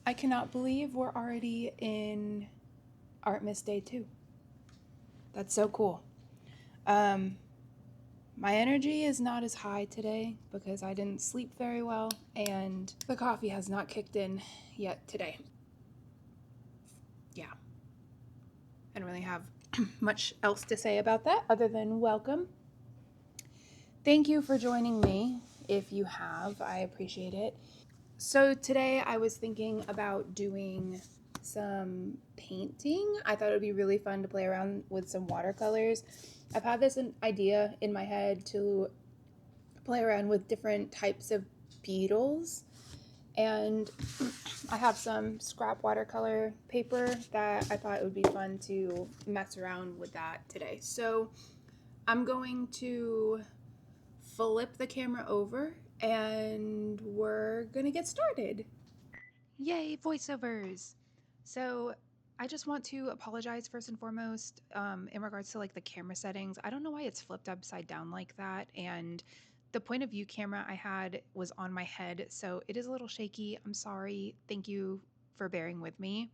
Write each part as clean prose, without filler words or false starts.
I cannot believe we're already in Artmas Day 2. That's so cool. Um, my energy is not as high today because I didn't sleep very well and the coffee has not kicked in yet today. Yeah, I don't really have much else to say about that other than welcome. Thank you for joining me. If you have, I appreciate it. So today I was thinking about doing some painting. I thought it would be really fun to play around with some watercolors. I've had this idea in my head to play around with different types of beetles, and I have some scrap watercolor paper that I thought it would be fun to mess around with that today. So I'm going to flip the camera over and we're gonna get started. Yay, voiceovers! So I just want to apologize first and foremost in regards to like the camera settings. I don't know why it's flipped upside down like that, and the point of view camera I had was on my head, so it is a little shaky. I'm sorry. Thank you for bearing with me.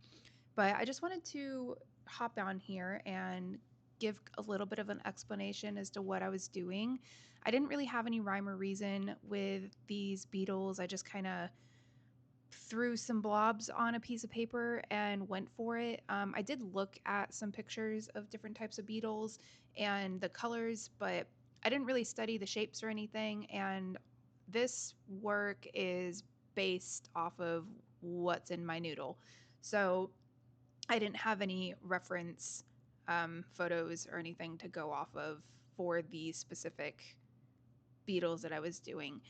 But I just wanted to hop on here and give a little bit of an explanation as to what I was doing. I didn't really have any rhyme or reason with these beetles. I just kind of threw some blobs on a piece of paper and went for it. I did look at some pictures of different types of beetles and the colors, but I didn't really study the shapes or anything. And this work is based off of what's in my noodle. So I didn't have any reference photos or anything to go off of for the specific beetles that I was doing.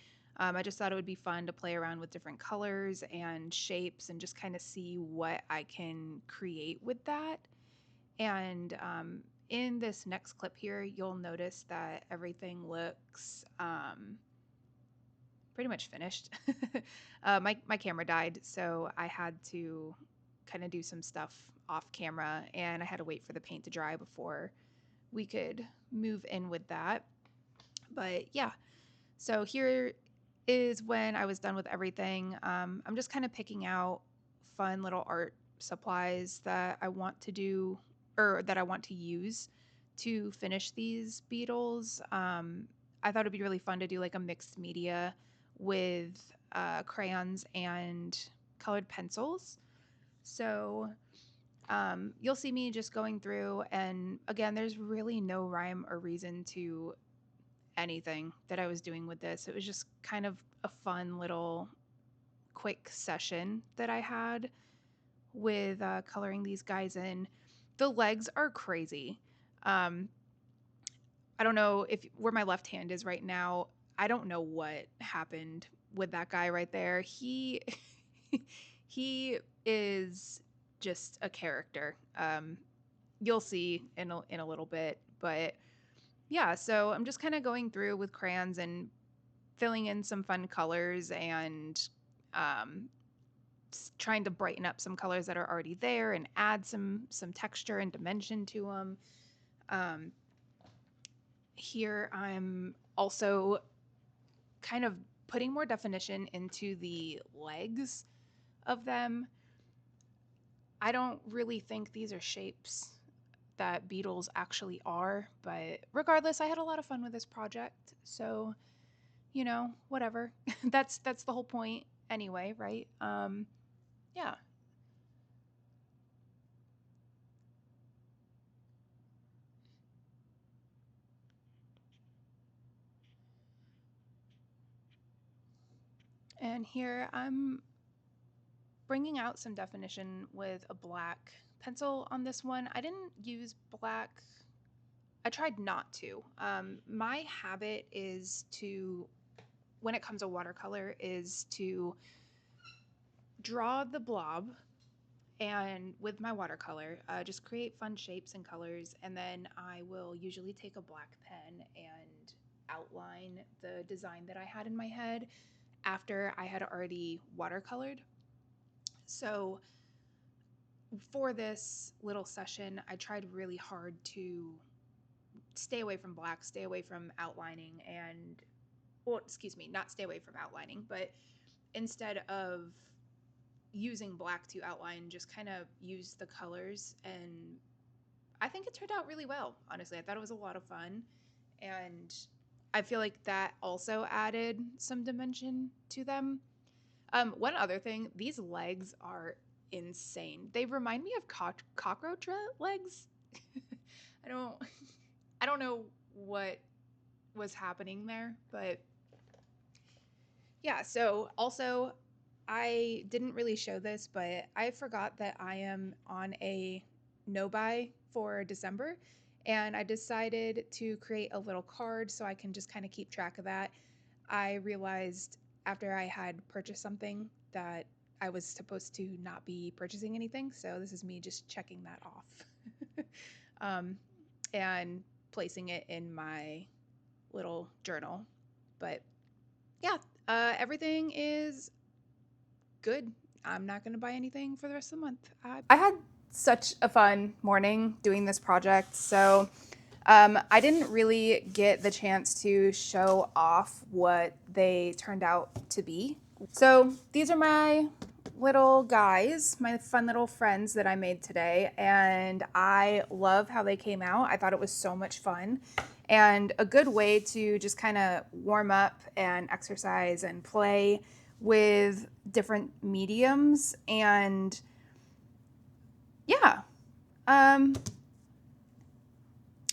I just thought it would be fun to play around with different colors and shapes and just kind of see what I can create with that. And in this next clip here, you'll notice that everything looks pretty much finished. My camera died, so I had to kind of do some stuff off camera, and I had to wait for the paint to dry before we could move in with that. But yeah, so here is when I was done with everything. I'm just kind of picking out fun little art supplies that I want to do or that I want to use to finish these beetles. I thought it'd be really fun to do like a mixed media with crayons and colored pencils. So you'll see me just going through, and again, there's really no rhyme or reason to anything that I was doing with this. It was just kind of a fun little quick session that I had with coloring these guys in. The legs are crazy. Um, I don't know if where my left hand is right now. I don't know what happened with that guy right there. He he is just a character. You'll see in a little bit, but yeah, so I'm just kind of going through with crayons and filling in some fun colors and um, trying to brighten up some colors that are already there and add some texture and dimension to them. Um, Here I'm also kind of putting more definition into the legs of them. I don't really think these are shapes that beetles actually are, but regardless, I had a lot of fun with this project. So, whatever. That's the whole point anyway, right? Yeah. And here I'm bringing out some definition with a black pencil on this one. I didn't use black. I tried not to. My habit is to, when it comes to watercolor, is to draw the blob and with my watercolor, just create fun shapes and colors. And then I will usually take a black pen and outline the design that I had in my head after I had already watercolored. So for this little session, I tried really hard to stay away from black, stay away from outlining, and, well, excuse me, not stay away from outlining, but instead of using black to outline, just kind of used the colors, and I think it turned out really well. Honestly, I thought it was a lot of fun, and I feel like that also added some dimension to them. One other thing, these legs are insane. They remind me of cockroach legs. I don't I don't know what was happening there, but yeah, so also I didn't really show this, but I forgot that I am on a no buy for December, and I decided to create a little card so I can just kind of keep track of that. I realized after I had purchased something that I was supposed to not be purchasing anything, so this is me just checking that off. And placing it in my little journal. But yeah, everything is good. I'm not going to buy anything for the rest of the month. I had such a fun morning doing this project. So I didn't really get the chance to show off what they turned out to be. So these are my little guys, my fun little friends that I made today, and I love how they came out. I thought it was so much fun and a good way to just kind of warm up and exercise and play with different mediums. And yeah,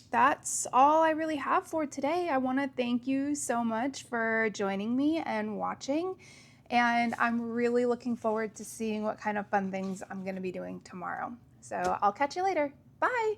that's all I really have for today. I want to thank you so much for joining me and watching. And I'm really looking forward to seeing what kind of fun things I'm going to be doing tomorrow. So I'll catch you later. Bye.